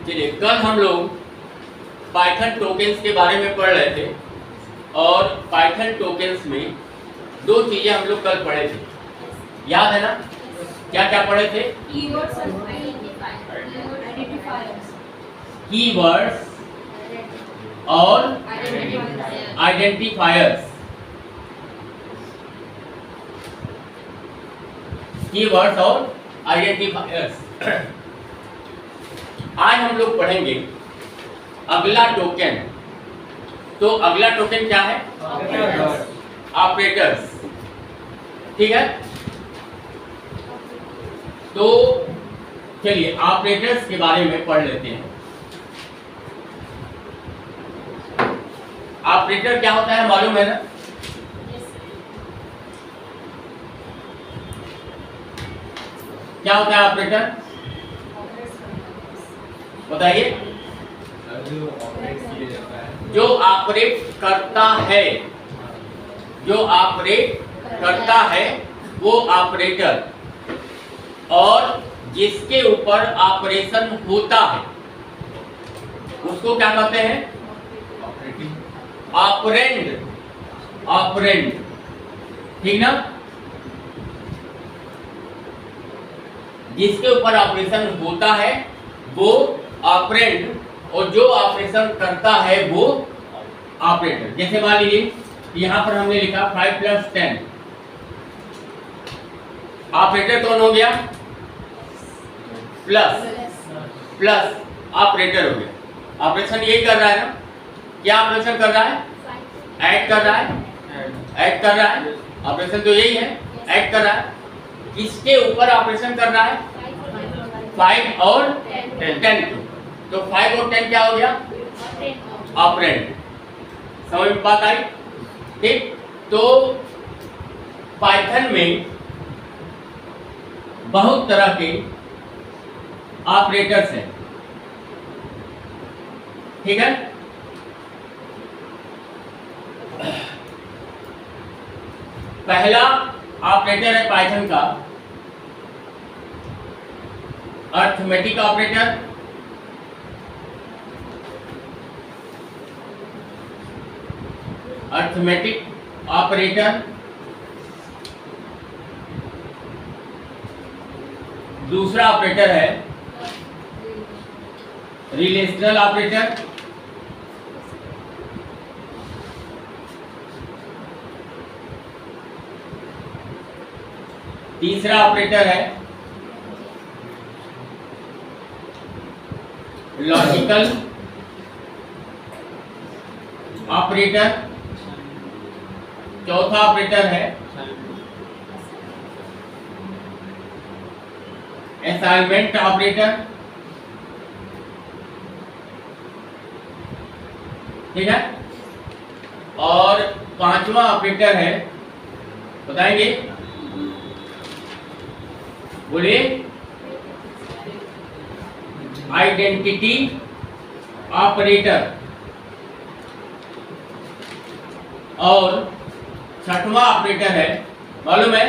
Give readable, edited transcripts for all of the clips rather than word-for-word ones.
चलिए, कल हम लोग पाइथन टोकन्स के बारे में पढ़ रहे थे और पाइथन टोकन्स में दो चीजें हम लोग कल पढ़े थे, याद है ना? क्या क्या पढ़े थे? कीवर्ड्स और आइडेंटिफायर्स। कीवर्ड्स और आइडेंटिफायर्स। आज हम लोग पढ़ेंगे अगला टोकन। तो अगला टोकन क्या है? ऑपरेटर्स। ठीक है, तो चलिए ऑपरेटर्स के बारे में पढ़ लेते हैं। ऑपरेटर क्या होता है मालूम है ना? क्या होता है ऑपरेटर, बताइए। जो ऑपरेट करता है, जो ऑपरेट करता है वो ऑपरेटर, और जिसके ऊपर ऑपरेशन होता है उसको क्या कहते हैं? ऑपरेंड। ऑपरेंड, ठीक ना? जिसके ऊपर ऑपरेशन होता है वो ऑपरेंड, और जो ऑपरेशन करता है वो ऑपरेटर। जैसे मान लीजिए यहां पर हमने लिखा 5 + 10, ऑपरेटर कौन हो गया? प्लस ऑपरेटर हो गया। ऑपरेशन यही कर रहा है ना? क्या ऑपरेशन कर रहा है? ऐड कर रहा है, ऐड कर रहा है। ऑपरेशन तो यही है, ऐड कर रहा है। किसके ऊपर ऑपरेशन कर रहा है? 5 और 10। तो 5 और 10 क्या हो गया? ऑपरेंड। समझ में बात आई? ठीक, तो पाइथन में बहुत तरह के ऑपरेटर्स हैं, ठीक है? पहला ऑपरेटर है पाइथन का अर्थमेटिक ऑपरेटर। Arithmetic operator. दूसरा ऑपरेटर है रिलेशनल ऑपरेटर। तीसरा ऑपरेटर है लॉजिकल ऑपरेटर। चौथा ऑपरेटर है असाइनमेंट ऑपरेटर, ठीक है? और पांचवा ऑपरेटर है, बताएंगे? बोलिए। Identity operator. और छठवां ऑपरेटर है, मालूम है?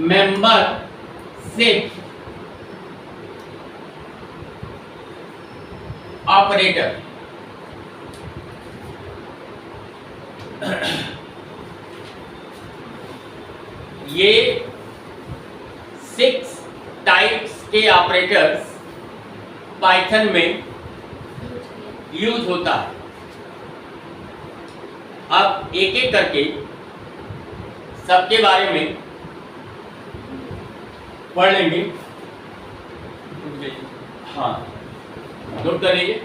Membership operator. ये 6 टाइप्स के ऑपरेटर्स पाइथन में यूज होता है। अब एक एक करके सबके बारे में पढ़ लेंगे। हाँ, नोट कर लीजिए।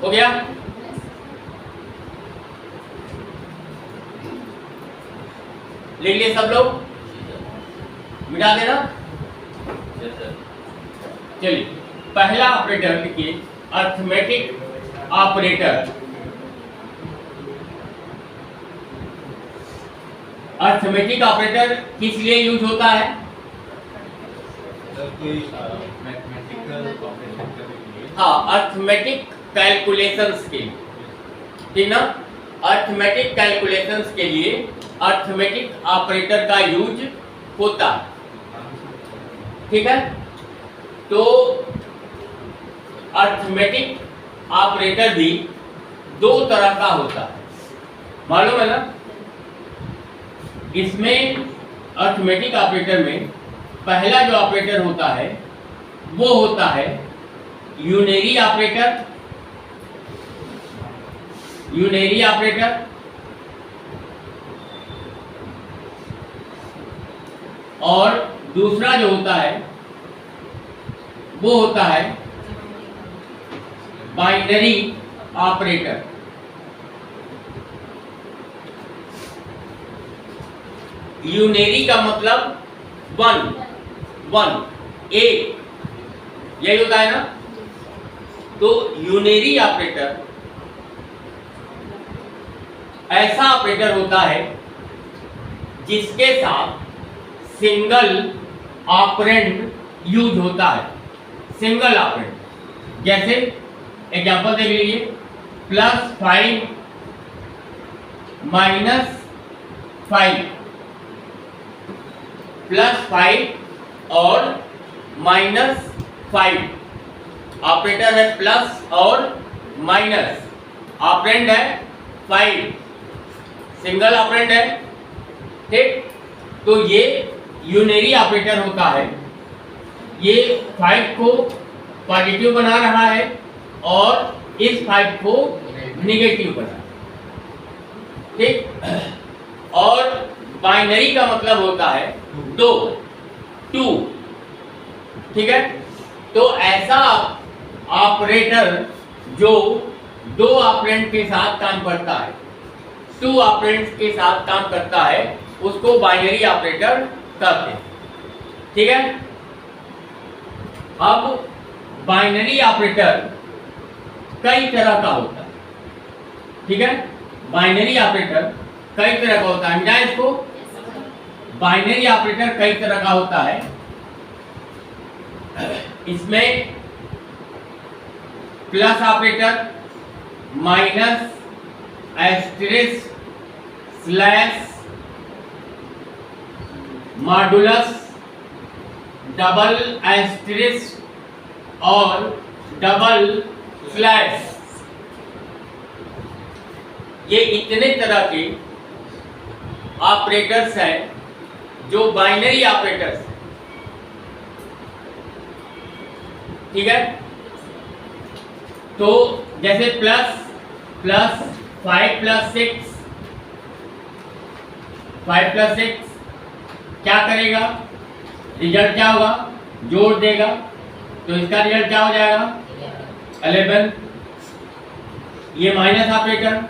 हो गया? लिख लिए सब लोग? मिटा देना। चलिए, पहला ऑपरेटर लिखिए, अर्थमेटिक ऑपरेटर। अर्थमेटिक ऑपरेटर किस लिए यूज होता है? कोई मैथमेटिकल ऑपरेशन करने के लिए। हाँ, अर्थमेटिक कैलकुलेशंस के लिए, ठीक ना? अर्थमेटिक कैलकुलेशंस के लिए अर्थमेटिक ऑपरेटर का यूज होता है, ठीक है? तो अर्थमेटिक ऑपरेटर भी दो तरह का होता है, मालूम है ना? इसमें अर्थमेटिक ऑपरेटर में पहला जो ऑपरेटर होता है वो होता है यूनेरी ऑपरेटर, यूनेरी ऑपरेटर, और दूसरा जो होता है वो होता है बाइनरी ऑपरेटर। यूनेरी का मतलब वन, वन, एक, यही होता है ना? तो यूनेरी ऑपरेटर ऐसा ऑपरेटर होता है जिसके साथ सिंगल ऑपरेंड यूज होता है, सिंगल ऑपरेंड। जैसे एग्जांपल देख लीजिए, +5 -5, +5 और -5, ऑपरेटर है प्लस और माइनस, ऑपरेंड है 5, सिंगल ऑपरेंड है, ठीक? तो ये यूनेरी ऑपरेटर होता है, ये 5 को पॉजिटिव बना रहा है और इस 5 को नेगेटिव बना, ठीक? और बाइनरी का मतलब होता है दो, 2, ठीक है? तो ऐसा ऑपरेटर जो दो ऑपरेंड के साथ काम करता है, 2 ऑपरेंड्स के साथ काम करता है, उसको बाइनरी ऑपरेटर कहते हैं, ठीक है? अब बाइनरी ऑपरेटर कई तरह का होता है, ठीक है? बाइनरी ऑपरेटर कई तरह का होता है, समझा इसको? बाइनरी ऑपरेटर कई तरह का होता है। इसमें plus operator, minus, asterisk, slash, modulus, double asterisk और डबल स्लैश, ये इतने तरह के ऑपरेटर्स हैं जो बाइनरी ऑपरेटर्स हैं, ठीक है? तो जैसे प्लस 5 + 6, 5 + 6 क्या करेगा? रिजल्ट क्या होगा? जोड़ देगा, तो इसका रिजल्ट क्या हो जाएगा? 11। ये माइनस ऑपरेटर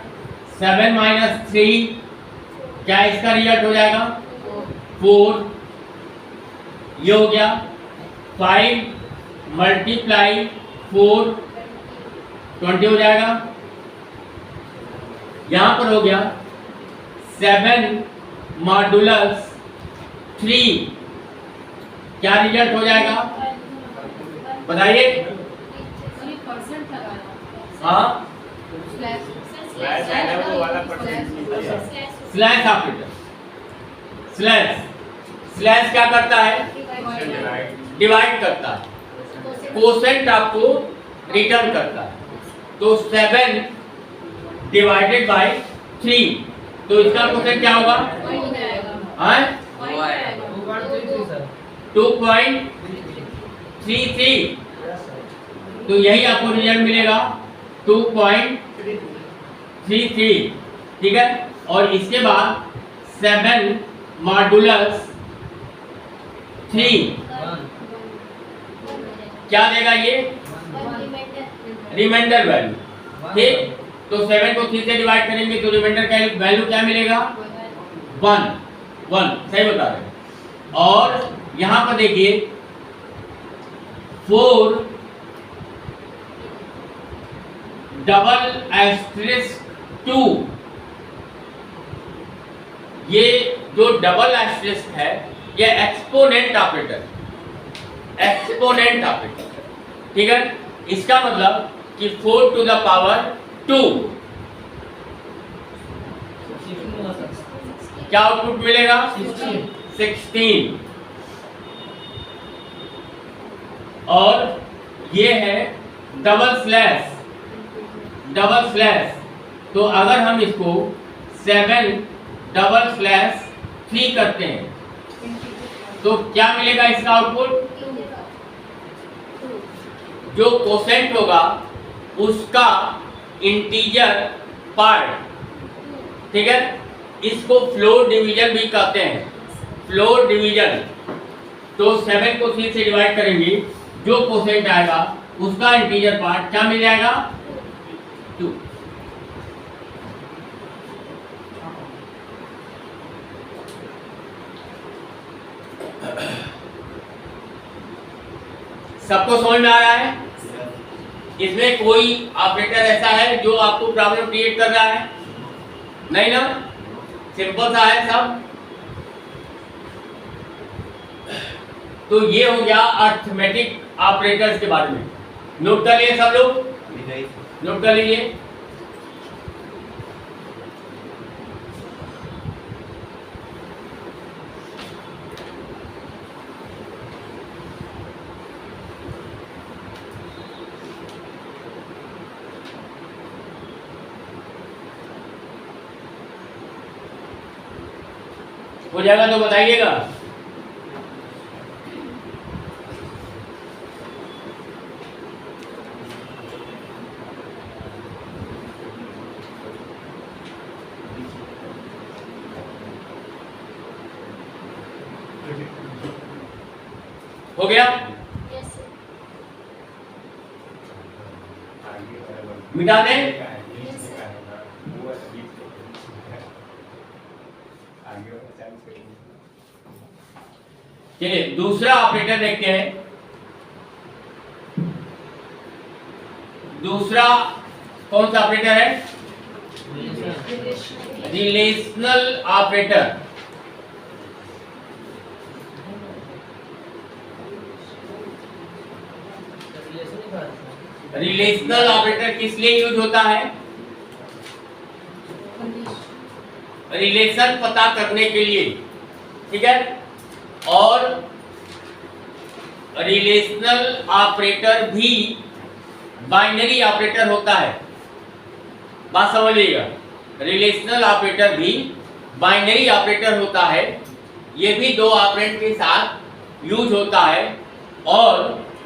7 - 3, क्या इसका रिजल्ट हो जाएगा? 4। ये हो गया 5 × 4 20 हो जाएगा। यहां पर हो गया 7 मॉडुलस 3, क्या रिजल्ट हो जाएगा? बताइए। हाँ, स्लैश ऑपरेटर, स्लैश क्या करता है? डिवाइड करता है, कोसेंट आपको रिटर्न करता है। तो 7 / 3, तो इसका कोसेंट क्या होगा? 2.33, तो यही आपको रिजल्ट मिलेगा 2.33, ठीक है? और इसके बाद 7 मॉडुलस 3 क्या देगा? ये रिमाइंडर वैल्यू, ठीक? तो 7 को 3 से डिवाइड करेंगे तो रिमाइंडर का वैल्यू क्या मिलेगा? 1, सही बता रहे हैं। और यहां पर देखिए 4 × 2, ये जो डबल एस्टेरिस्क है ये एक्सपोनेंट ऑपरेटर, एक्सपोनेंट ऑपरेटर, ठीक है। इसका मतलब कि 4 to the power 2 क्या आउटपुट मिलेगा? 16। और ये है डबल स्लैश, डबल स्लैश, तो अगर हम इसको 7 डबल स्लैश 3 करते हैं तो क्या मिलेगा इसका आउटपुट? जो कोसेंट होगा उसका इंटीजर पार्ट, ठीक है। इसको फ्लोर डिवीजन भी कहते हैं, फ्लोर डिवीजन। तो 7 को 3 से डिवाइड करेंगे, जो कोसेंट आएगा उसका इंटीजर पार्ट क्या मिल जाएगा? 2। सबको समझ में आ रहा है? इसमें कोई ऑपरेटर ऐसा है जो आपको प्रॉब्लम क्रिएट कर रहा है? नहीं ना, सिंपल सा है सब। तो ये हो गया अर्थमेटिक ऑपरेटर्स के बारे में। नोट कर लिए सब लोग? नोट कर लीजिए। हो जाएगा तो बताइएगा। हो गया? मिटा दें? चलिए दूसरा ऑपरेटर देखते हैं। दूसरा कौन सा ऑपरेटर है? Relational operator. रिलेशनल ऑपरेटर किस लिए यूज होता है? रिलेशन पता करने के लिए, ठीक है। और रिलेशनल ऑपरेटर भी बाइनरी ऑपरेटर होता है। बात समझिएगा, रिलेशनल ऑपरेटर भी बाइनरी ऑपरेटर होता है। ये भी 2 ऑपरेंड के साथ यूज होता है। और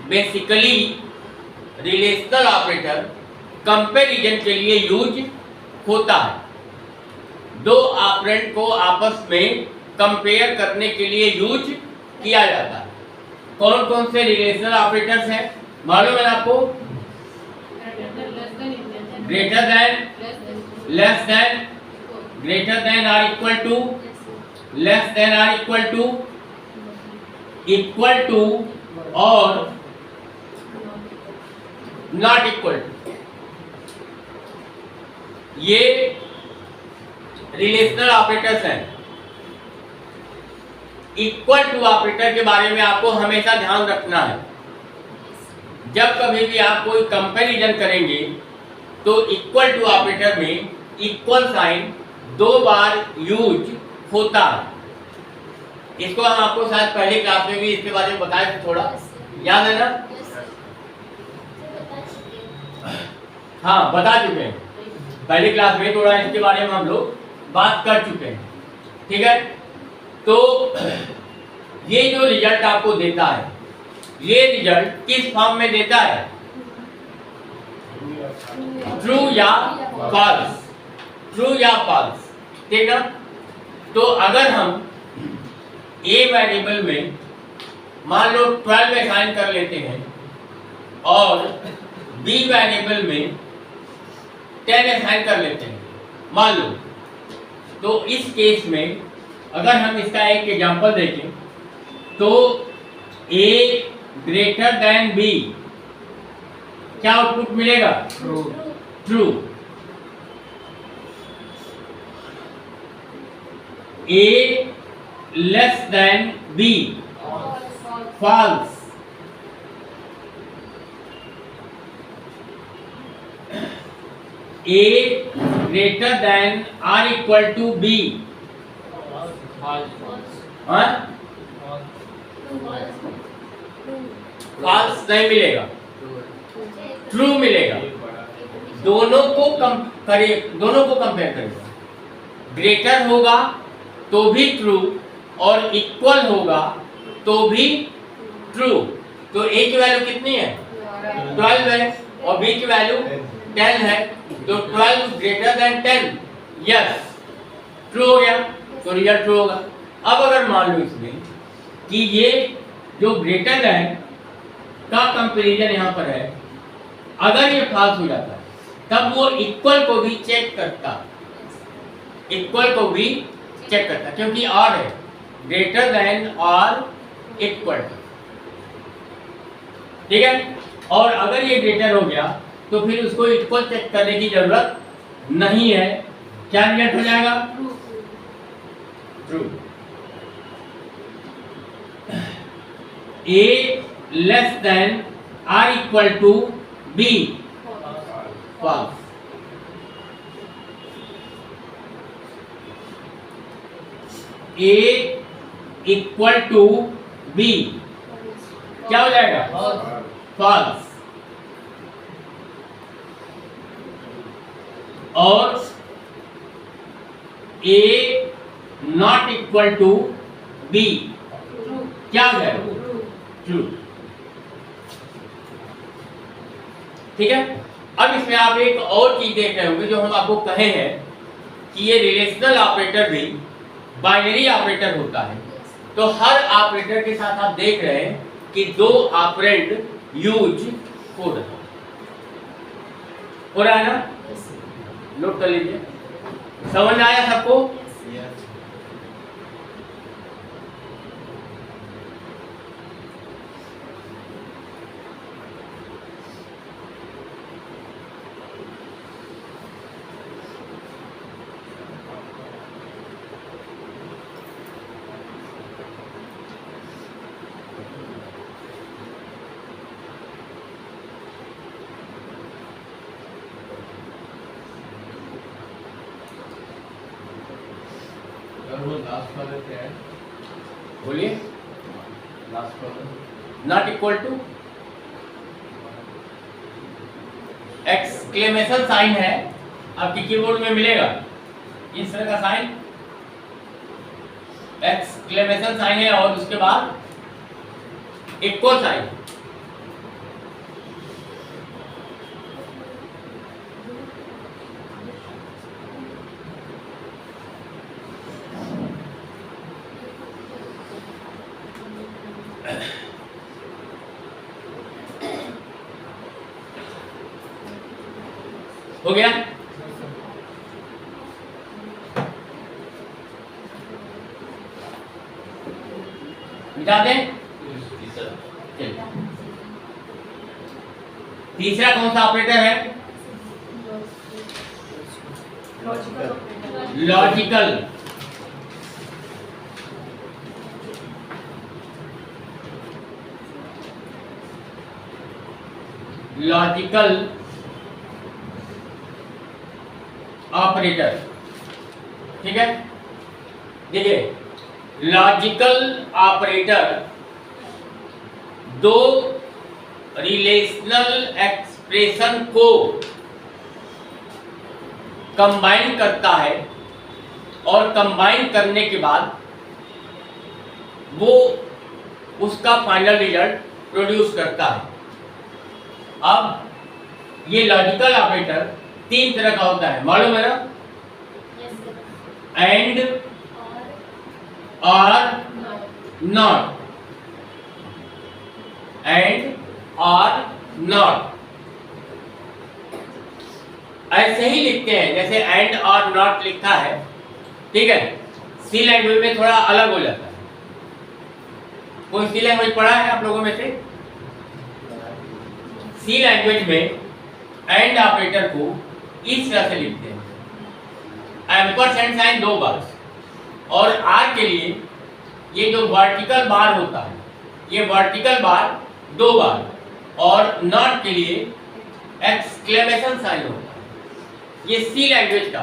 बेसिकली रिलेशनल ऑपरेटर कंपैरिजन के लिए यूज होता है। 2 ऑपरेंड को आपस में कंपेयर करने के लिए यूज किया जाता है। कौन कौन से रिलेशनल ऑपरेटर्स हैं मालूम है आपको? Greater than, less than, greater than or equal to, less than or equal to और नॉट इक्वल टू। ये रिलेशनल ऑपरेटर्स हैं। इक्वल टू ऑपरेटर के बारे में आपको हमेशा ध्यान रखना है। जब कभी भी आप कोई कंपैरिजन करेंगे तो इक्वल टू ऑपरेटर में इक्वल साइन 2 बार यूज होता है। इसको हम आपको शायद पहली क्लास में भी इसके बारे में बताए थे, थोड़ा याद है ना? हाँ, बता चुके हैं पहली क्लास में, थोड़ा इसके बारे में हम लोग बात कर चुके हैं, ठीक है। तो ये जो रिजल्ट आपको देता है, ये रिजल्ट किस फॉर्म में देता है? ट्रू या फॉल्स, ट्रू या फॉल्स, ठीक है। तो अगर हम ए वेरिएबल में मान लो 12 असाइन कर लेते हैं और बी वेरिएबल में 10 असाइन कर लेते हैं मान लो, तो इस केस में अगर हम इसका एक एग्जांपल देखें तो a ग्रेटर देन b क्या आउटपुट मिलेगा? True. a less than B, false. A greater than or equal to B, false नहीं मिलेगा, ट्रू मिलेगा। दोनों को कंपेयर करेगा। ग्रेटर होगा तो भी ट्रू और इक्वल होगा तो भी ट्रू। तो ए की वैल्यू कितनी है? 12 है और बी की वैल्यू 10 है, तो 12 ग्रेटर देन 10, यस ट्रू हो गया, तो रिजल्ट ट्रू होगा। अब अगर मान लो इसमें कि ये जो ग्रेटर देन का कंपैरिजन यहाँ पर है, अगर ये फॉल्स हो जाता है तब वो इक्वल को भी चेक करता, क्योंकि और है ग्रेटर देन और इक्वल, ठीक है। और अगर ये ग्रेटर हो गया तो फिर उसको इक्वल चेक करने की जरूरत नहीं है। क्या रिजल्ट हो जाएगा? True. A less than or equal to B, false. A equal to B क्या हो जाएगा? फॉल्स। और A not equal to B क्या हो जाएगा? ट्रू। ठीक है। अब इसमें आप एक और चीज देख रहे होंगे जो हम आपको कहे हैं कि ये रिलेशनल ऑपरेटर भी बाइनरी ऑपरेटर होता है। तो हर ऑपरेटर के साथ आप देख रहे हैं कि दो ऑपरेंड यूज हो रहा है ना? नोट कर लीजिए। समझ आया सबको? वो लास्ट वाला क्या है? बोलिए। लास्ट वाला not equal to exclamation sign है, आपके कीबोर्ड में मिलेगा इस तरह का साइन, एक्सक्लेमेशन साइन है और उसके बाद इक्वल साइन। हो गया? मिटा दें? तीसरा कौन सा ऑपरेटर है? लॉजिकल। लॉजिकल ऑपरेटर, ठीक है। देखिए, लॉजिकल ऑपरेटर दो रिलेशनल एक्सप्रेशन को कंबाइन करता है और कंबाइन करने के बाद वो उसका फाइनल रिजल्ट प्रोड्यूस करता है। अब ये लॉजिकल ऑपरेटर तीन तरह का होता है, मालूम है ना? एंड, और, नॉट। एंड और नॉट ऐसे ही लिखते हैं जैसे एंड और नॉट लिखा है, ठीक है। सी लैंग्वेज में थोड़ा अलग हो जाता है। कोई सी लैंग्वेज पढ़ा है आप लोगों में से? सी लैंग्वेज में एंड ऑपरेटर को इस तरह से लिखते हैं, एम्परसेंड साइन दो बार, और आर के लिए ये जो वर्टिकल बार होता है, ये वर्टिकल बार 2 बार, और नॉट के लिए एक्सक्लेमेशन साइन होता है। ये सी लैंग्वेज का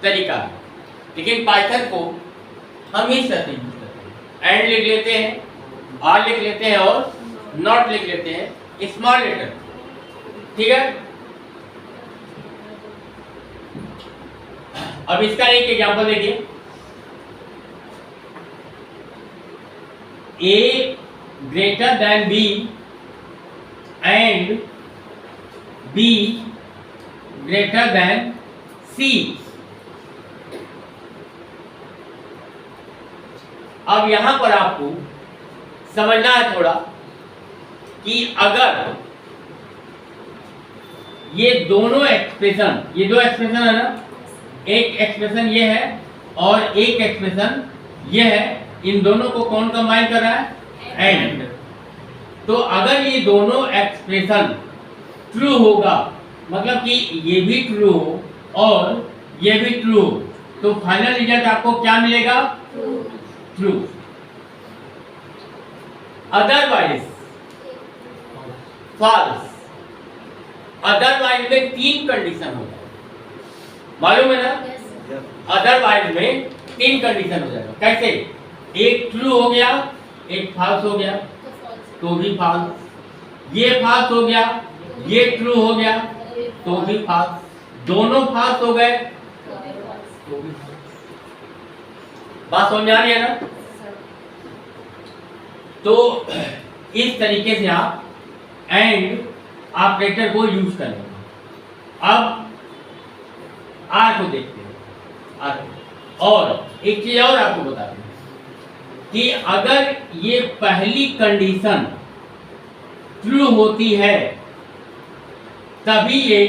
तरीका है, लेकिन पाइथन को हम इस तरह से यूज करते हैं। एंड लिख लेते हैं, आर लिख लेते हैं और नॉट लिख लेते हैं स्मॉल लेटर, ठीक है। अब इसका एक एग्जांपल देखिए, A greater than B and B greater than C। अब यहां पर आपको समझना है थोड़ा कि अगर ये दोनों एक्सप्रेशन, ये दो एक्सप्रेशन है ना, एक एक्सप्रेशन ये है और एक एक्सप्रेशन ये है, इन दोनों को कौन कंबाइन कर रहा है? एंड। तो अगर ये दोनों एक्सप्रेशन ट्रू होगा, मतलब कि ये भी ट्रू हो और ये भी ट्रू हो, तो फाइनल रिजल्ट आपको क्या मिलेगा? ट्रू। Otherwise false. अदरवाइज में 3 कंडीशन होगा, मालूम है ना? अदरवाइज में 3 कंडीशन हो जाएगा। कैसे? एक ट्रू हो गया, एक फॉल्स हो गया तो भी फॉल्स, ये फॉल्स हो गया, ये ट्रू हो गया तो भी फॉल्स, दोनों फॉल्स हो गए तो भी फॉल्स। बात समझ आ रही है ना? तो इस तरीके से आप एंड ऑपरेटर को यूज करेंगे। अब आर को देखते हैं। आर और एक चीज और आपको बता दें कि अगर ये पहली कंडीशन ट्रू होती है तभी ये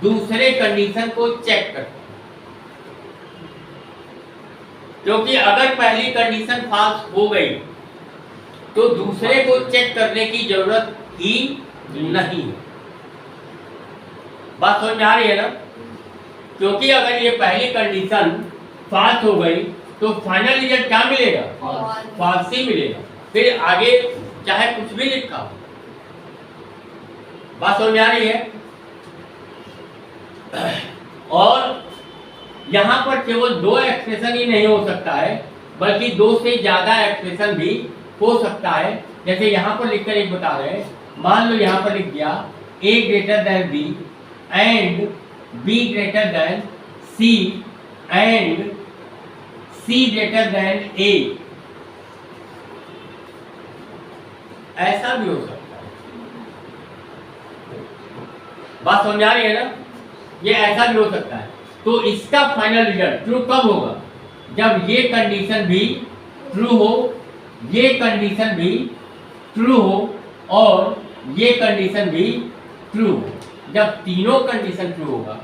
दूसरे कंडीशन को चेक करते हैं, क्योंकि अगर पहली कंडीशन फॉल्स हो गई तो दूसरे को चेक करने की जरूरत ही नहीं है। बात समझ में आ रही है ना? क्योंकि अगर ये पहली कंडीशन फॉल्स हो गई तो फाइनल रिजल्ट क्या मिलेगा? फॉल्स ही मिलेगा, फिर आगे चाहे कुछ भी लिखा हो। बात समझ में आ रही है? और यहां पर केवल 2 एक्सप्रेशन ही नहीं हो सकता है, बल्कि 2 से ज्यादा एक्सप्रेशन भी हो सकता है। जैसे यहां पर लिखकर एक बता रहे हैं, मान लो यहां पर लिख दिया A greater than B and B greater than C and C greater than A, ऐसा भी हो सकता है। बात समझ आ रही है ना? ये ऐसा भी हो सकता है। तो इसका फाइनल रिजल्ट ट्रू कब होगा? जब ये कंडीशन भी ट्रू हो, ये कंडीशन भी ट्रू हो और ये कंडीशन भी ट्रू हो। जब तीनों कंडीशन ट्रू होगा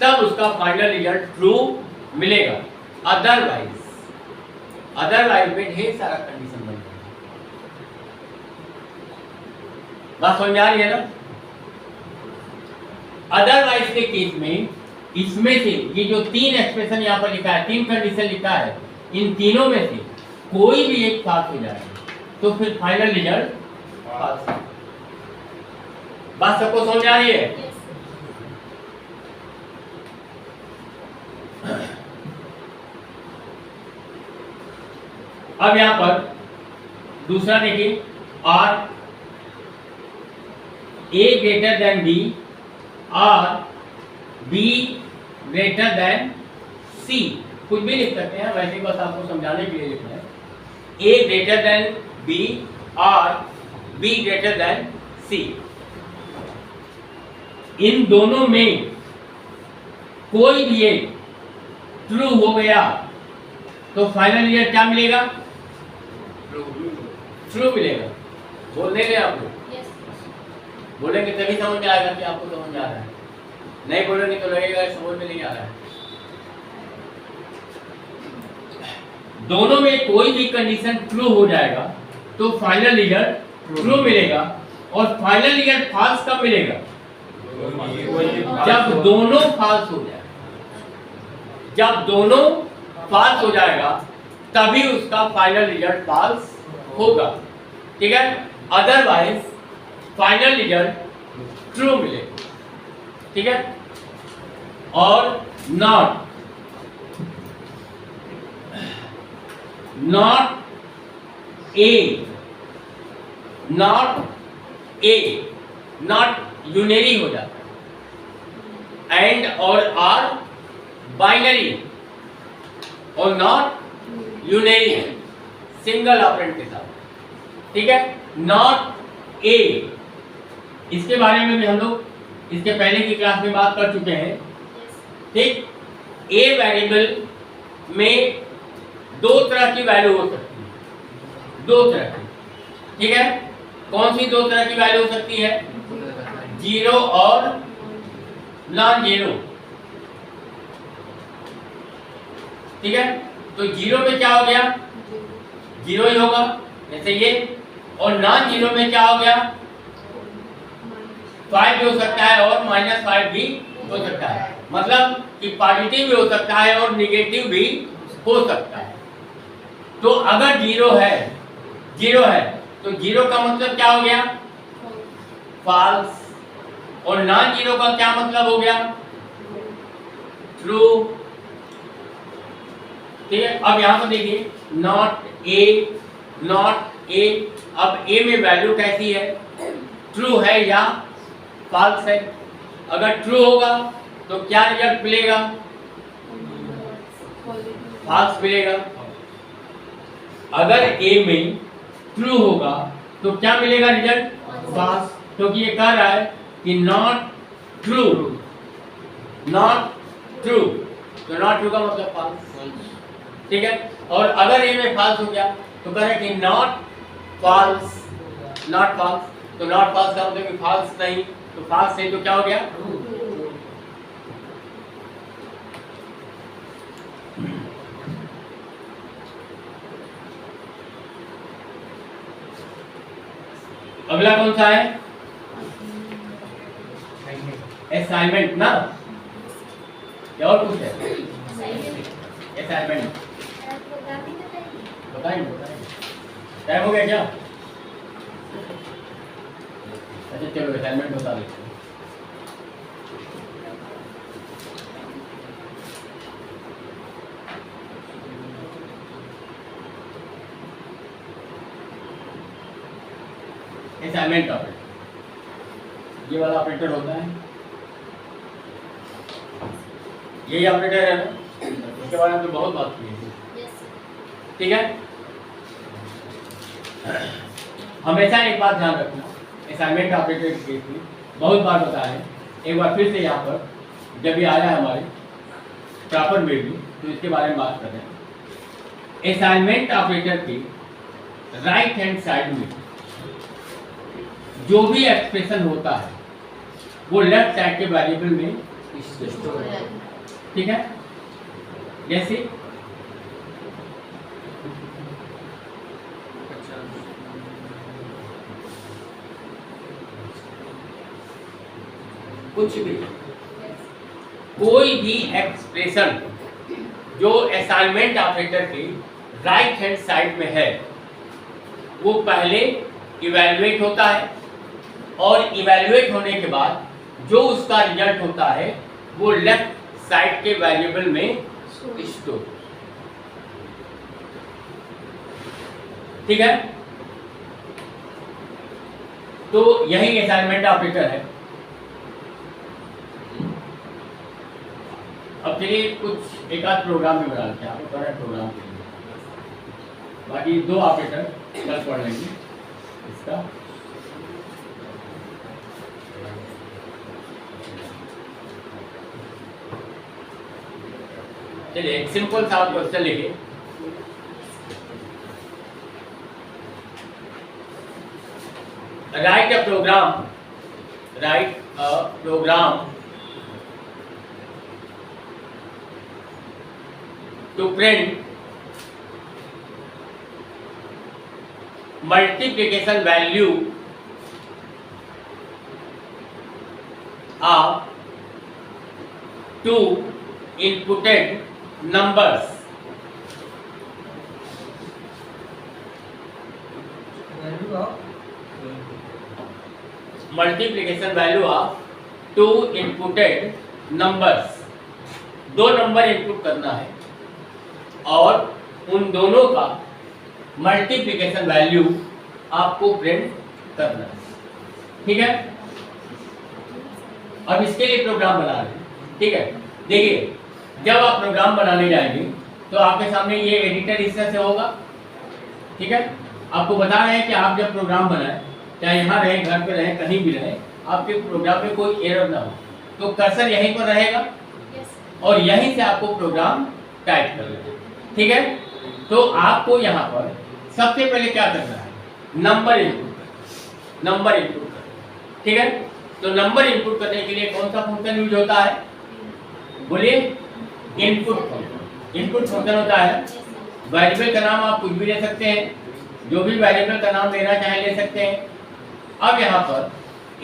तब उसका फाइनल रिजल्ट ट्रू मिलेगा। अदरवाइज में ढेर सारा कंडीशन बन जाएगा। बात समझ आ रही है ना? अदरवाइज के केस में इसमें से ये जो 3 एक्सप्रेशन यहाँ पर लिखा है, 3 कंडीशन लिखा है, इन तीनों में से कोई भी एक फॉल्स हो जाएगा तो फिर फाइनल रिजल्ट फॉल्स। बात सबको समझ आ रही है? अब यहां पर दूसरा देखिए, are A greater than B और B greater than C, कुछ भी लिख सकते हैं, वैसे बस आपको समझाने के लिए लिखना है। A greater than B और B greater than C, इन दोनों में कोई भी एक ट्रू हो गया तो फाइनल रिजल्ट क्या मिलेगा? ट्रू मिलेगा। बोल देंगे आप लोग? बोलेंगे तभी समझ में आएगा कि आपको समझ में आ रहा है, नहीं बोलेंगे तो लगेगा समझ में नहीं आ रहा है। दोनों में कोई भी कंडीशन ट्रू हो जाएगा तो फाइनल रिजल्ट ट्रू मिलेगा। और फाइनल रिजल्ट फॉल्स कब मिलेगा? जब दोनों फॉल्स हो जाए। जब दोनों फॉल्स हो जाएगा तभी उसका फाइनल रिजल्ट फॉल्स होगा, ठीक है। अदरवाइज फाइनल रिजल्ट ट्रू मिलेगा, ठीक है। और नॉट ए नॉट यूनरी हो जाता है, एंड और आर बाइनरी और नॉट यूनरी है सिंगल ऑपरेंड के साथ, ठीक है। नॉट ए, इसके बारे में भी हम लोग इसके पहले की क्लास में बात कर चुके हैं, ठीक। ए वेरिएबल में दो तरह की वैल्यू हो सकती है, दो तरह की, ठीक है। कौन सी दो तरह की वैल्यू हो सकती है? जीरो और नॉन जीरो, ठीक है। तो जीरो में क्या हो गया? जीरो ही होगा, जैसे ये। और नॉन जीरो में क्या हो गया? 5 भी हो सकता है और -5 भी हो सकता है, मतलब कि पॉजिटिव भी हो सकता है और निगेटिव भी हो सकता है। तो अगर जीरो है तो जीरो का मतलब क्या हो गया? फॉल्स। और नॉन जीरो का क्या मतलब हो गया? ट्रू, ठीक है। अब यहां पर देखिए नॉट ए, अब ए में वैल्यू कैसी है? ट्रू है या फॉल्स है? अगर ट्रू होगा तो क्या रिजल्ट मिलेगा? फॉल्स मिलेगा। अगर ए में ट्रू होगा तो क्या मिलेगा रिजल्ट? फॉल्स, क्योंकि ये कह रहा है कि नॉट ट्रू, तो नॉट ट्रू का मतलब फॉल्स, ठीक है। और अगर ए में फॉल्स हो गया तो कह रहे हैं कि नॉट फॉल्स, तो नॉट फॉल्स का मतलब कि फॉल्स नहीं, तो फॉल्स नहीं तो क्या हो गया? अगला कौन सा है? असाइनमेंट ना, क्या और कुछ है? असाइनमेंट बताएंगे। टाइम हो गया क्या? अच्छा चलो असाइनमेंट बता देते हैं। असाइनमेंट ऑपरेटर, ये वाला ऑपरेटर होता है, यही ऑपरेटर है ना, इसके बारे में तो बहुत बात की है, ठीक है। हमेशा एक बात ध्यान रखना, असाइनमेंट ऑपरेटर के केस में बहुत बार बताया है, एक बार फिर से यहाँ पर जब ये आया हमारे प्रॉपर में भी तो इसके बारे में बात कर रहे हैं। असाइनमेंट ऑपरेटर के राइट हैंड साइड में जो भी एक्सप्रेशन होता है वो लेफ्ट साइड के वेरिएबल में स्टोर है, ठीक है। जैसे कुछ भी, कोई भी एक्सप्रेशन जो असाइनमेंट ऑपरेटर के राइट हैंड साइड में है वो पहले इवैल्यूएट होता है और इवैल्यूएट होने के बाद जो उसका रिजल्ट होता है वो लेफ्ट साइड के वेरिएबल में स्टोर, ठीक है। तो यही असाइनमेंट ऑपरेटर है। अब चलिए कुछ एक आध प्रोग्राम भी बना लेते हैं आपको करंट प्रोग्राम के लिए, बाकी दो ऑपरेटर कल पढ़ लेंगे इसका। चलिए एक सिंपल सा क्वेश्चन लिखिए, write a program to print multiplication value of two inputted numbers value of multiplication value of two inputted numbers, दो नंबर इनपुट करना है और उन दोनों का मल्टीप्लिकेशन वैल्यू आपको प्रिंट करना है। ठीक है, अब इसके लिए प्रोग्राम बना रहे हैं। ठीक है, देखिए जब आप प्रोग्राम बनाने जाएंगे तो आपके सामने ये एडिटर इस तरह से होगा। ठीक है, आपको बता रहे हैं कि आप जब प्रोग्राम बनाएं, चाहे यहाँ रहे, घर पे रहे, कहीं भी रहे, आपके प्रोग्राम में कोई एरर ना हो, तो कर्सर यहीं पर रहेगा और यहीं से आपको प्रोग्राम टाइप करना है। ठीक है, तो आपको यहाँ पर सबसे पहले क्या करना है, नंबर इनपुट करना। ठीक है, तो नंबर इनपुट करने के लिए कौन सा फंक्शन यूज होता है, बोलिए, इनपुट फंक्शन। इनपुट फंक्शन होता है, वेरिएबल का नाम आप कुछ भी ले सकते हैं, जो भी वेरिएबल का नाम लेना चाहे ले सकते हैं। अब यहाँ पर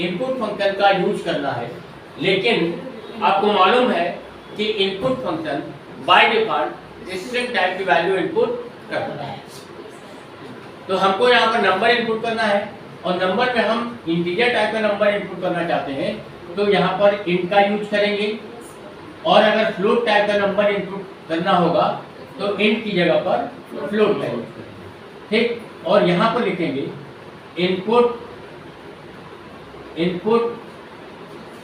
इनपुट फंक्शन का यूज करना है, लेकिन आपको मालूम है कि input function by default string type की वैल्यू इनपुट करता है। तो हमको यहाँ पर नंबर इनपुट करना है और नंबर में हम इंटीजर टाइप का नंबर इनपुट करना चाहते हैं तो यहाँ पर इंट का यूज करेंगे, और अगर फ्लोट टाइप का नंबर इनपुट करना होगा तो इंट की जगह पर फ्लोट का यूज करेंगे। ठीक, और यहाँ पर लिखेंगे इनपुट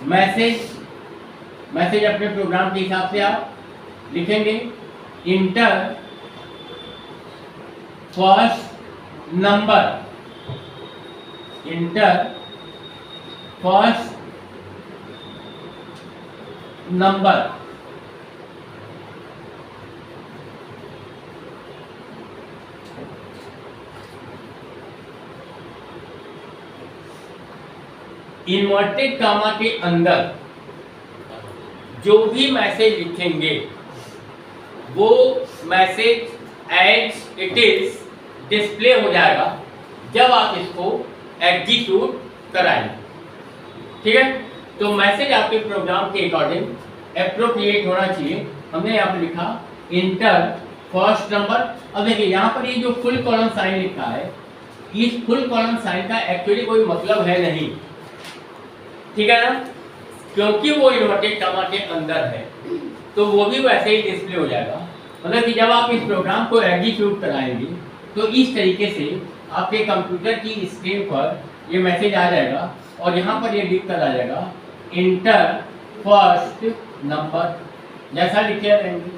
मैसेज अपने प्रोग्राम के हिसाब से आप लिखेंगे, enter first number. Inverted comma के अंदर जो भी मैसेज लिखेंगे वो message as it is display हो जाएगा जब आप इसको एग्जीक्यूट कराएंगे। ठीक है, तो मैसेज आपके प्रोग्राम के अकॉर्डिंग एप्रोप्रिएट होना चाहिए। हमने यहाँ पर लिखा इंटर फर्स्ट नंबर। अब देखिए यहाँ पर ये जो फुल कॉलम साइन लिखा है, इस फुल कॉलम साइन का एक्चुअली कोई मतलब है नहीं। ठीक है ना, क्योंकि वो इन्वर्टेड कामा के अंदर है तो वो भी वैसे ही डिस्प्ले हो जाएगा। मतलब कि जब आप इस प्रोग्राम को एग्जीक्यूट कराएंगे तो इस तरीके से आपके कंप्यूटर की स्क्रीन पर ये मैसेज आ जाएगा और यहाँ पर ये लिख कर आ जाएगा इंटर फर्स्ट नंबर, जैसा लिखे रहेंगे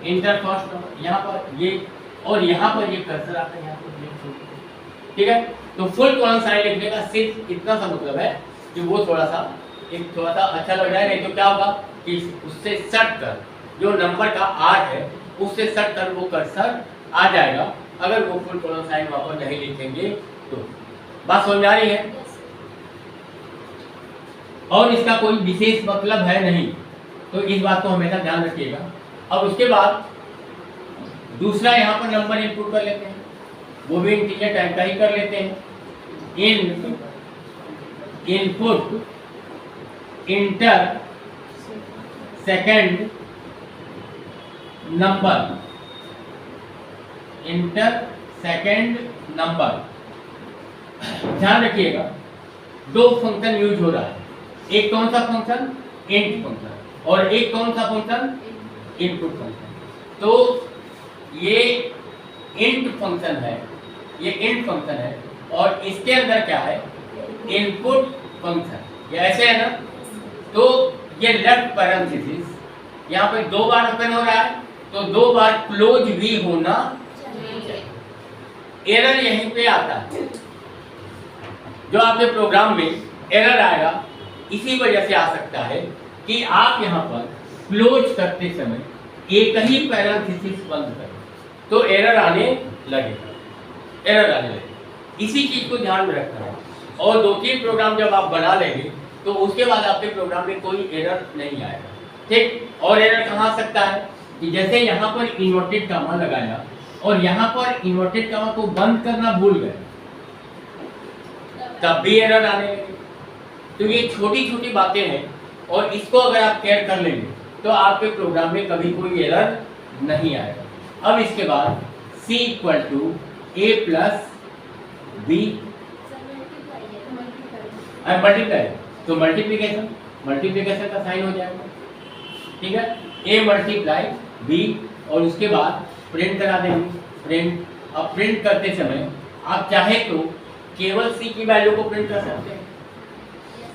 इंटर फर्स्ट नंबर यहाँ पर ये, और यहाँ पर ये कर्सर आता है यहाँ पर। ठीक है, तो फुल कॉलम साइन लिखने का सिर्फ इतना सा मतलब है कि वो थोड़ा सा अच्छा लग रहा है, नहीं तो क्या होगा कि उससे सट कर जो नंबर का आर है उससे सट कर वो कर्सर आ जाएगा। अगर वो फुल कॉलम साइन वहां पर नहीं लिखेंगे तो बात समझ आ रही है, और इसका कोई विशेष मतलब है नहीं, तो इस बात को हमेशा ध्यान रखिएगा। अब उसके बाद दूसरा यहाँ पर नंबर इनपुट कर लेते हैं, वो भी इंटीजर टाइप का ही कर लेते हैं। Input inter second number. ध्यान रखिएगा दो फंक्शन यूज हो रहा है, एक कौन सा फंक्शन, इंट फंक्शन, और एक कौन सा फंक्शन, इनपुट फंक्शन। तो ये इंट फंक्शन है, ये इंट फंक्शन है और इसके अंदर क्या है, इनपुट फंक्शन, ये ऐसे है ना। तो ये लेफ्ट पैरेंथेसिस यहाँ पे दो बार ओपन हो रहा है तो दो बार क्लोज भी होना चाहिए। एरर यहीं पे आता है, जो आपके प्रोग्राम में एरर आएगा इसी वजह से आ सकता है कि आप यहाँ पर क्लोज करते समय एक ही पैरेंथेसिस बंद करें तो एरर आने लगेगा। इसी चीज को ध्यान में रखना है, और दो तीन प्रोग्राम जब आप बना लेंगे तो उसके बाद आपके प्रोग्राम में कोई एरर नहीं आएगा। ठीक, और एरर कहाँ आ सकता है कि जैसे यहाँ पर इन्वर्टेड कामा लगाया और यहाँ पर इन्वर्टेड कामा को बंद करना भूल गए तब भी एरर आने लगे। तो ये छोटी छोटी बातें हैं और इसको अगर आप केयर कर लेंगे तो आपके प्रोग्राम में कभी कोई एरर नहीं आएगा। अब इसके बाद C = A+ बी मल्टीप्लाई, तो मल्टीप्लिकेशन का साइन हो जाएगा, ठीक है। ए मल्टीप्लाई बी और उसके बाद प्रिंट करा देंगे, प्रिंट। अब प्रिंट करते समय आप चाहे तो केवल सी की वैल्यू को प्रिंट कर सकते हैं,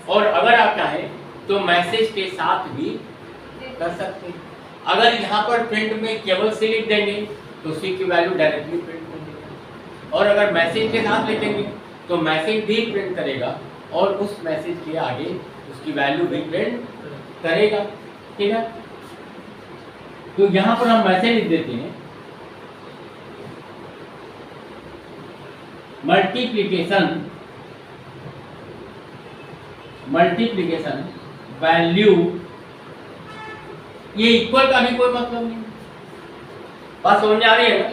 और अगर आप चाहें तो मैसेज के साथ भी कर सकते हैं। अगर यहाँ पर प्रिंट में केवल सी लिख देंगे तो सी की वैल्यू डायरेक्टली प्रिंट कर देगा, और अगर मैसेज के साथ लिखेंगे तो मैसेज भी प्रिंट करेगा और उस मैसेज के आगे उसकी वैल्यू भी प्रिंट करेगा, ठीक है। तो यहाँ पर हम मैसेज लिख देते हैं मल्टीप्लिकेशन वैल्यू, ये इक्वल का भी कोई मतलब नहीं, बात समझ में आ रही है ना,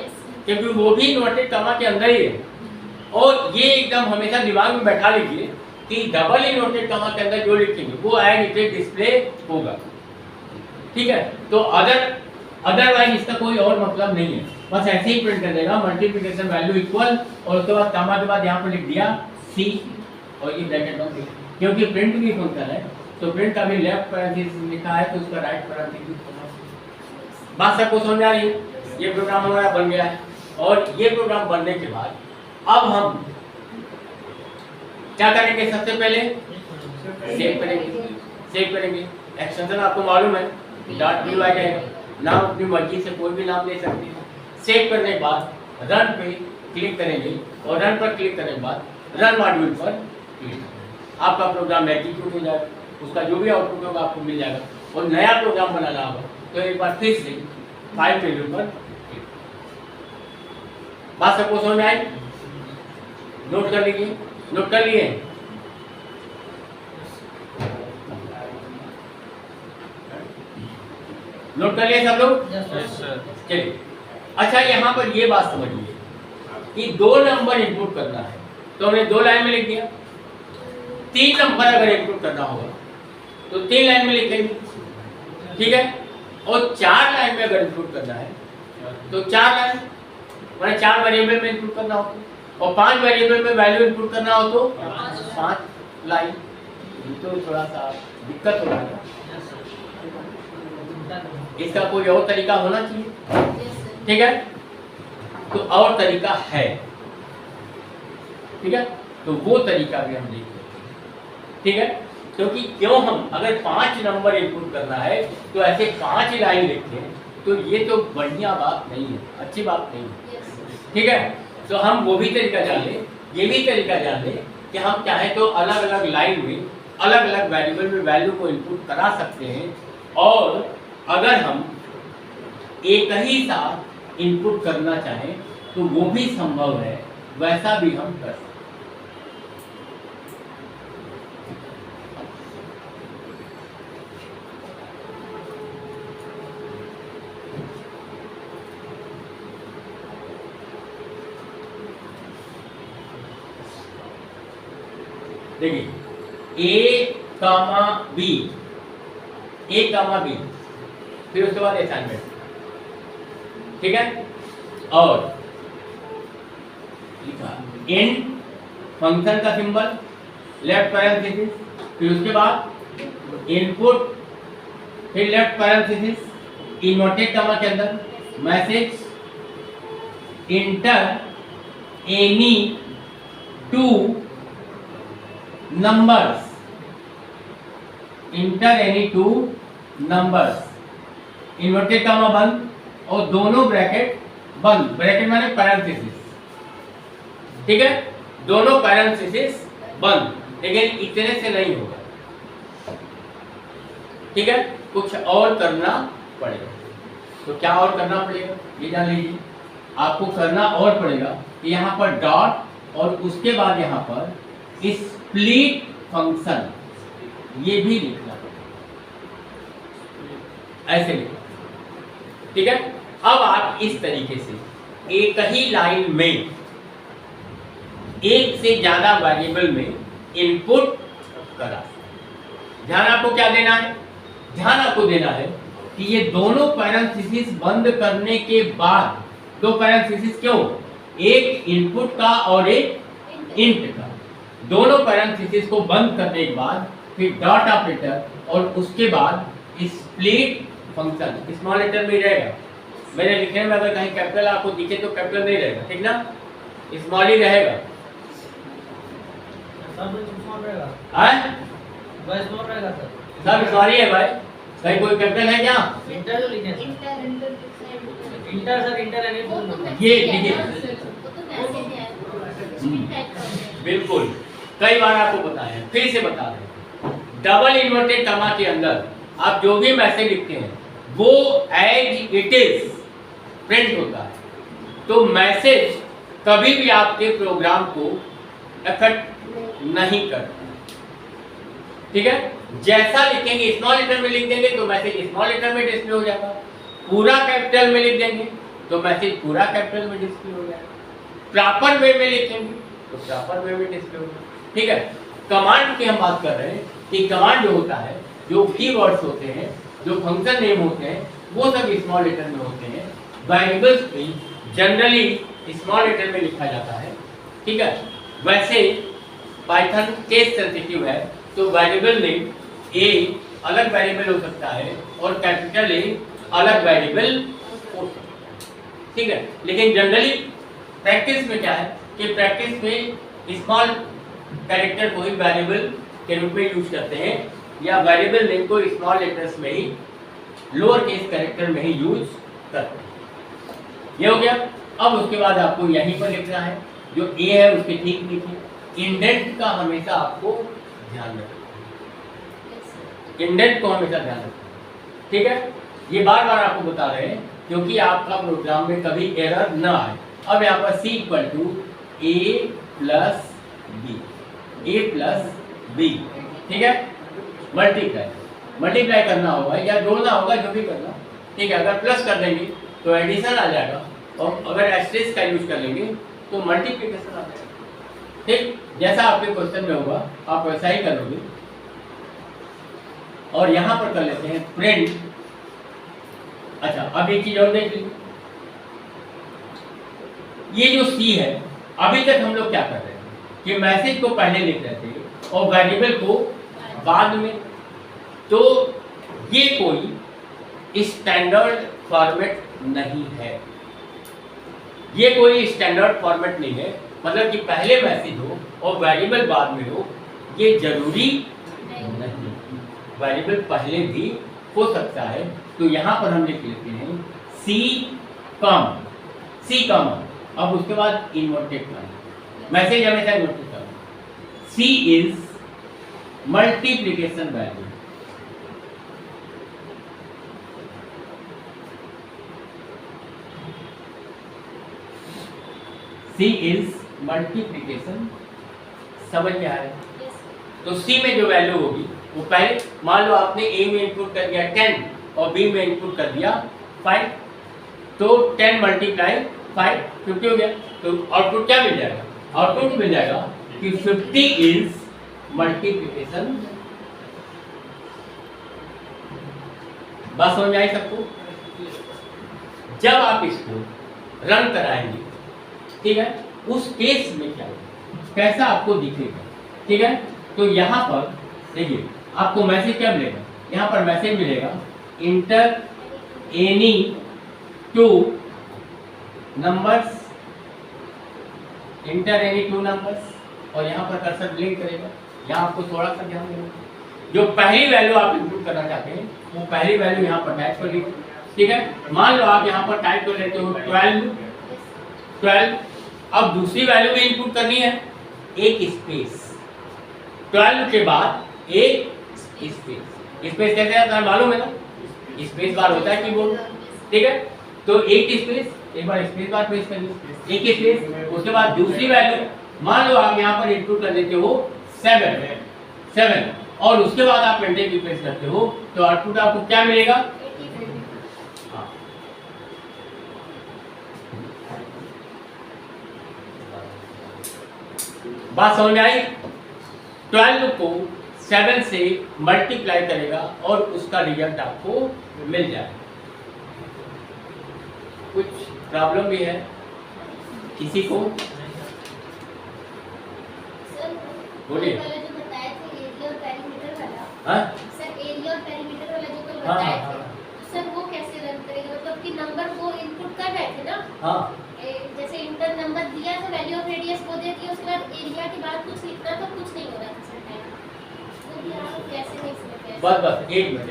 क्योंकि वो भी इन्वर्टेड कॉमा के अंदर ही है। और ये एकदम हमेशा दिमाग में बैठा लीजिए कि डबल इन्वर्टेड कॉमा के अंदर जो लिखेंगे वो एज इट इज डिस्प्ले होगा, ठीक है। तो अदरवाइज इसका कोई और मतलब नहीं है, बस ऐसे ही प्रिंट कर देगा मल्टीप्लिकेशन वैल्यू इक्वल, और उसके बाद कॉमा के बाद यहाँ पर लिख दिया सी और ये ब्रैकेट बंद किया, क्योंकि प्रिंट भी फंक्शन है तो प्रिंट का भी लेफ्ट पैरेंथेसिस लिखा है तो उसका राइट पैरेंथेसिस। बात सबको समझ आ रही है? ये प्रोग्राम हमारा बन गया है, और ये प्रोग्राम बनने के बाद अब हम क्या करेंगे, सबसे पहले सेव करेंगे। एक्सटेंशन आपको मालूम है .py है, नाम अपनी मर्जी से कोई भी नाम ले सकते हैं। सेव करने के बाद रन पे क्लिक करेंगे, और रन पर क्लिक करने के बाद रन मॉड्यूल पर क्लिक करेंगे, आपका प्रोग्राम एग्जीक्यूट हो जाएगा, उसका जो भी आउटपुट होगा आपको मिल जाएगा। और नया प्रोग्राम बनाना होगा तो एक बार फिर से फाइल मेन्यू पर क्लिक। बात सबको समझ में आई? नोट कर लीजिए, नोट कर लिए? नोट कर लिए सब लोग? चलिए, अच्छा यहाँ पर ये बात समझिए कि 2 नंबर इनपुट करना है तो हमने 2 लाइन में लिख दिया। 3 नंबर अगर इनपुट करना होगा तो 3 लाइन में लिखेंगे, ठीक है। और 4 लाइन में अगर इनपुट करना है तो 4 लाइन, मैंने 4 वेरिएबल में इनपुट करना हो, और 5 वेरिएबल में वैल्यू इनपुट करना हो तो 5 लाइन। तो थोड़ा सा दिक्कत हो रहा है, इसका कोई और तरीका होना चाहिए, ठीक है। तो और तरीका है, ठीक है, तो वो तरीका भी हम देखेंगे, ठीक है। क्योंकि क्यों हम अगर 5 नंबर इनपुट करना है तो ऐसे 5 लाइन लिखते हैं, तो ये तो बढ़िया बात नहीं है, अच्छी बात नहीं है, ठीक है। तो हम वो भी तरीका जान लें, ये भी तरीका जान लें कि हम चाहे तो अलग अलग लाइन में अलग अलग वेरिएबल में वैल्यू को इनपुट करा सकते हैं, और अगर हम एक ही साथ इनपुट करना चाहें तो वो भी संभव है, वैसा भी हम कर सकते हैं। देखिए ए कामा बी, फिर उसके बाद असाइनमेंट, ठीक है। और लिखा इन फंक्शन का सिंबल, लेफ्ट पैरेंथेसिस, फिर उसके बाद इनपुट, फिर लेफ्ट पैरेंथेसिस इनवर्टेड कॉमा के अंदर message, inter any 2 numbers, inter any 2 numbers, inverted comma बंद और दोनों ब्रैकेट बंद, ब्रैकेट माने पैरेंथेसिस, ठीक है, दोनों पैरेंथेसिस बंद, लेकिन इतने से नहीं होगा, ठीक है, कुछ और करना पड़ेगा। तो क्या और करना पड़ेगा ये जान लीजिए, आपको करना और पड़ेगा कि यहाँ पर डॉट और उसके बाद यहाँ पर स्प्लिट फंक्शन, ये भी लिखना पड़ेगा, ऐसे लिखना, ठीक है। अब आप इस तरीके से एक ही लाइन में एक से ज्यादा वेरिएबल में इनपुट करा। ध्यान आपको क्या देना है? ध्यान आपको देना है कि ये दोनों पैरेंथेसिस बंद करने के बाद, 2 पैरेंथेसिस क्यों? एक इनपुट का और एक इंट का। दोनों पैरेंथेसिस को बंद करने के बाद फिर डॉट ऑपरेटर और उसके बाद स्प्लिट फंक्शन स्मॉल लेटर में रहेगा। मेरे लिखने में अगर कहीं कैपिटल आपको दिखे तो कैपिटल नहीं रहेगा, ठीक ना, स्मॉल ही रहेगा। सब स्मॉल रहेगा, हैं? वह स्मॉल रहेगा सर। सब स्मॉल ही है भाई, कहीं कोई कैपिटल है क्या? इंटर जो लिखे हैं सर, इंटर सर, इंटर नहीं बोलना। ये देखिए बिल्कुल, कई बार आपको बताया, फिर से बता रहे हैं, डबल इन्वर्टेड कॉमा के अंदर आप जो भी मैसेज लिखते हैं वो एज इट इज प्रिंट होता है। तो मैसेज कभी भी आपके प्रोग्राम को अफेक्ट नहीं करता, ठीक है। जैसा लिखेंगे स्मॉल लेटर में लिख देंगे तो मैसेज स्मॉल लेटर में डिस्प्ले हो जाएगा, पूरा कैपिटल में लिख देंगे तो मैसेज पूरा कैपिटल में डिस्प्ले हो जाएगा, प्रॉपर वे में लिखेंगे तो प्रॉपर वे में डिस्प्ले हो जाएगा, ठीक है। कमांड की हम बात कर रहे हैं कि कमांड जो होता है, जो कीवर्ड्स होते हैं, जो फंक्शन नेम होते हैं, वो सब स्मॉल लेटर में होते हैं। वेरिएबल्स भी जनरली स्मॉल लेटर में लिखा जाता है, ठीक है। वैसे पाइथन केस सेंसिटिव है, तो वेरिएबल नेम ए अलग वेरिएबल हो सकता है और कैपिटल ए अलग वेरिएबल हो सकता है, ठीक है। लेकिन जनरली प्रैक्टिस में क्या है कि प्रैक्टिस में स्मॉल कैरेक्टर को ही वेरिएबल के रूप में यूज करते हैं, या वेरिएबल नेम को स्मॉल लेटर्स में ही, लोअर केस कैरेक्टर में ही यूज करते हैं। ये हो गया। अब उसके बाद आपको यहीं पर लिखना है, जो ए है उसके ठीक नीचे इंडेंट का हमेशा आपको ध्यान रखना, इंडेंट को हमेशा ध्यान रखना, ठीक है। ये बार बार आपको बता रहे हैं क्योंकि आपका प्रोग्राम में कभी एरर ना आए। अब यहाँ पर C equal to A plus B, ठीक है, मल्टीप्लाई करना होगा या जोड़ना होगा, जो भी करना, ठीक है। अगर प्लस कर देंगे तो एडिशन आ जाएगा, और अगर एस्टेरिस्क का यूज कर लेंगे तो मल्टीप्लिकेशन आ जाएगा, ठीक। जैसा आपके क्वेश्चन में होगा आप वैसा ही करोगे। और यहाँ पर कर लेते हैं प्रिंट। अच्छा, अब एक चीज और देख लीजिए, ये जो C है, अभी तक हम लोग क्या कर रहे हैं कि मैसेज को पहले लिख रहे थे और वेरिएबल को बाद में। तो ये कोई स्टैंडर्ड फॉर्मेट नहीं है, ये कोई स्टैंडर्ड फॉर्मेट नहीं है, मतलब कि पहले मैसेज हो और वेरिएबल बाद में हो, ये जरूरी नहीं, वेरिएबल पहले भी हो सकता है। तो यहाँ पर हम लिख लेते हैं C कॉमा, अब उसके बाद इन्वर्टेड कॉमा, मैसेज हमेशा inverted comma, C is multiplication value, C is multiplication, समझ में आ रहा है। तो C में जो वैल्यू होगी वो पहले, मान लो आपने A में इनपुट कर दिया 10 और B में इनपुट कर दिया 5, तो 10 मल्टीप्लाई 5 50 हो गया। तो आउटपुट क्या मिल जाएगा? आउटपुट मिल जाएगा कि 50 इज मल्टीप्लिकेशन। बात समझ आई सबको? जब आप इसको रन कराएंगे, ठीक है, उस केस में क्या होगा, कैसा आपको दिखेगा, ठीक है। तो यहाँ पर देखिए आपको मैसेज क्या मिलेगा, यहाँ पर मैसेज मिलेगा inter any two numbers, inter any two numbers, और यहाँ पर कर्सर ब्लिंक करेगा। यहाँ आपको थोड़ा सा ध्यान देना, जो पहली वैल्यू आप इनपुट करना चाहते हैं वो पहली वैल्यू यहाँ पर टाइप कर लीजिए, ठीक है। मान लो आप यहाँ पर टाइप कर लेते हो 12, अब दूसरी वैल्यू भी इनपुट करनी है, एक स्पेस, 12 के बाद एक स्पेस कैसे आता है मालूम है ना, स्पेस बार होता है कीबोर्ड, ठीक है। तो एक स्पेस, एक बार स्पेस बार प्रेस करिए, एक स्पेस, उसके बाद दूसरी वैल्यू, मान लो आप यहाँ पर इनपुट कर देते हो 7 और उसके बाद आप एंटर की प्रेस करते हो, तो आउटपुट आपको क्या मिलेगा? हाँ, बात समझ में आई? 12 को 7 से मल्टीप्लाई करेगा और उसका रिजल्ट आपको मिल जाएगा। कुछ प्रॉब्लम भी है किसी को? बोलिए। वाला जो बताया था एरिया और पेरीमीटर वाला, हाँ सर एरिया और पेरीमीटर वाला जो कल हाँ, बताया हाँ, थे, सर वो कैसे रन करेगा? मतलब कि नंबर वो इनपुट कर रहे थे ना, हाँ जैसे इंटर नंबर दिया था, वैल्यू ऑफ रेडियस वो दे दिया, उसके बाद एरिया के बाद कुछ लिखना तो कुछ नहीं हो रहा था सर टाइम, वो भी आप कैसे नहीं समझ रहे? बस एक मिनट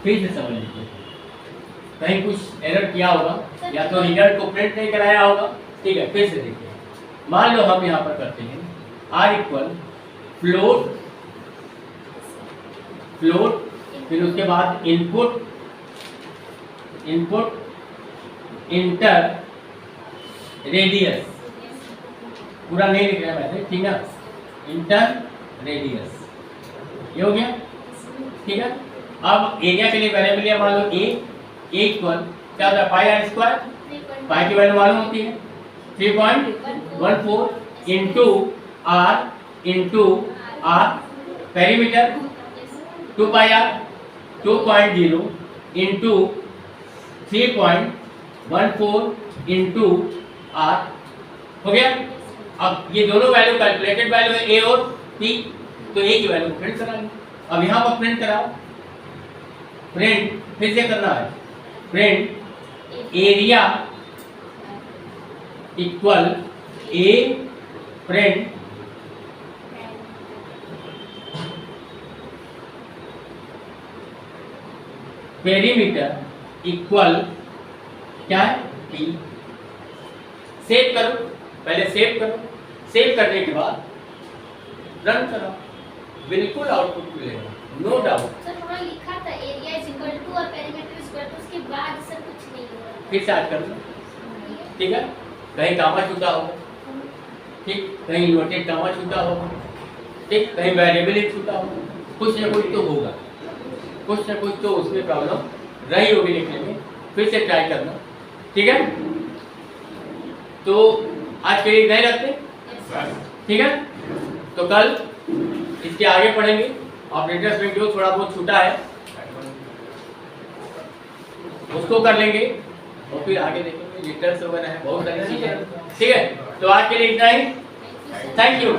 फिर से समझ लीजिए। कहीं कुछ एरर किया होगा या तो रिजल्ट को प्रिंट नहीं कराया होगा। ठीक है, फिर से देखिए। मान लो हम यहाँ पर करते हैं आर इक्वल फ्लोट, फिर उसके बाद इनपुट इंटर रेडियस, पूरा नहीं लिख रहा है, ठीक है, इंटर रेडियस, ये हो गया। ठीक है, अब एरिया के लिए वेरिएबल है मान लो ए इक्वल क्या होता है पाई आर स्क्वायर, पाई की वैल्यू मालूम होती है 3.14 into R, perimeter 2 pi R 2.0 into 3.14 into R, हो गया। अब ये दोनों वैल्यू कैलकुलेटेड वैल्यू है ए और पी, तो ए की वैल्यू प्रिंट कराएंगे। अब यहाँ पर प्रिंट कराओ, प्रिंट फिर से करना है, प्रिंट एरिया इक्वल ए प्रिंट पेरीमीटर इक्वल क्या है पी। सेव करो, पहले सेव करो, सेव करने के बाद रन करो, बिल्कुल आउटपुट मिलेगा, नो डाउट। सर वहाँ लिखा था एरिया इज इक्वल टू और पेरीमीटर इज इक्वल टू, उसके बाद सर कुछ नहीं हो रहा। फिर से आज कर लो, ठीक है। कहीं कामा छूटा हो, ठीक, कहीं इन्वर्टेड कामा छूटा हो, ठीक, कहीं वेरिएबल छूटा हो, कुछ ना कुछ तो होगा, कुछ ना कुछ तो उसमें प्रॉब्लम रही होगी लिखने में। फिर से ट्राई करना, ठीक है। तो आज के लिए नहीं रखते, ठीक है। तो कल इसके आगे पढ़ेंगे, ऑपरेटर्स में जो थोड़ा बहुत छूटा है उसको कर लेंगे और फिर आगे देखेंगे, लिटर्स वगैरह है, बहुत सारी चीजें हैं, ठीक है। तो आज के लिए इतना ही, थैंक यू।